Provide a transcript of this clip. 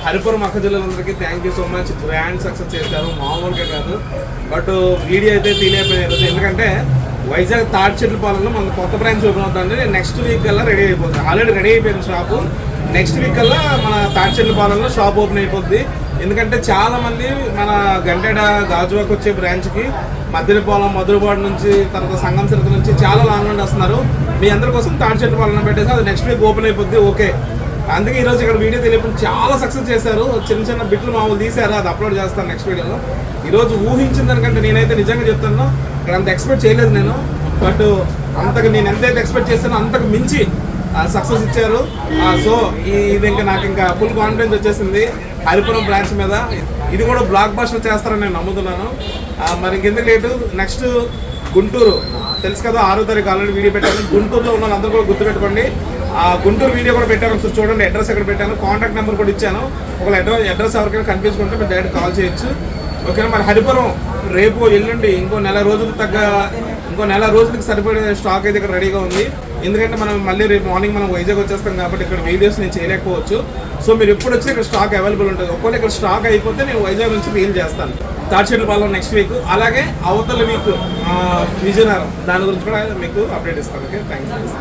హరిపురం అక్క జిల్లాలందరికీ thank you so much. Grand success చేశారు, మామూలుగా కాదు. బట్ వీడియో అయితే తీయలేకపోయారు, ఎందుకంటే వైజాగ్ తాడిచెట్లపాలెంలో మన కొత్త బ్రాంచ్ ఓపెన్ అవుతుంది. నెక్స్ట్ వీక్ కల్లా రెడీ అయిపోతుంది. ఆల్రెడీ రెడీ అయిపోయింది షాపు. నెక్స్ట్ వీక్ కల్లా మన తాడిచెట్లపాలెంలో షాప్ ఓపెన్ అయిపోద్ది. ఎందుకంటే చాలామంది మన గంటెడ గాజువాకు వచ్చే బ్రాంచ్కి మద్దిలపాలెం, మధురపాడు నుంచి, తర్వాత సంగం సిరత నుంచి చాలా లాంగ్ నుండి వస్తున్నారు. మీ అందరి కోసం తాడిచెట్లపాలెం పెట్టేసి అది నెక్స్ట్ వీక్ ఓపెన్ అయిపోద్ది. ఓకే, అందుకే ఈరోజు ఇక్కడ వీడియో తెలియకుండా చాలా సక్సెస్ చేశారు. చిన్న చిన్న బిట్లు మామూలు తీశారు, అది అప్లోడ్ చేస్తాను నెక్స్ట్ వీడియోలో. ఈరోజు ఊహించిన దానికంటే నేనైతే నిజంగా చెప్తాను, ఇక్కడ అంత ఎక్స్పెక్ట్ చేయలేదు నేను. బట్ అంతకు నేను ఎంతైతే ఎక్స్పెక్ట్ చేస్తానో అంతకు మించి సక్సెస్ ఇచ్చారు. సో ఇది ఇంకా నాకు ఇంకా ఫుల్ కాన్ఫిడెన్స్ వచ్చేసింది హరిపురం బ్రాంచ్ మీద. ఇది కూడా బ్లాక్ బస్టర్ చేస్తారని నేను నమ్ముతున్నాను. మరి ఇంకెందుకు లేటు, నెక్స్ట్ గుంటూరు తెలుసు కదా, 6వ తారీఖు ఆల్రెడీ వీడియో పెట్టాను. గుంటూరులో ఉన్న వాళ్ళందరూ కూడా గుర్తుపెట్టుకోండి. గుంటూరు వీడియో కూడా పెట్టాను, ఒకసారి చూడండి. అడ్రస్ ఎక్కడ పెట్టాను, కాంటాక్ట్ నెంబర్ కూడా ఇచ్చాను. ఒకవేళ అడ్రస్ ఎవరికైనా కన్ఫ్యూజ్ ఉంటే మీరు డైరెక్ట్ కాల్ చేయొచ్చు. ఓకేనా. మరి హరిపురం రేపు ఎల్లుండి ఇంకో నెల రోజులకు సరిపడే స్టాక్ అయితే ఇక్కడ రెడీగా ఉంది. ఎందుకంటే మనం మళ్ళీ రేపు మార్నింగ్ మనం వైజాగ్ వచ్చేస్తాం కాబట్టి ఇక్కడ వీడియోస్ నేను చేయలేకపోవచ్చు. సో మీరు ఎప్పుడు వచ్చి ఇక్కడ స్టాక్ అవైలబుల్ ఉంటుంది. ఒకవేళ ఇక్కడ స్టాక్ అయిపోతే నేను వైజాగ్ నుంచి రీల్ చేస్తాను. తాడిచెట్లపాలెం నెక్స్ట్ వీక్, అలాగే అవతల వీక్ విజయనగరం, దాని గురించి కూడా మీకు అప్డేట్ ఇస్తాను. Okay, thanks.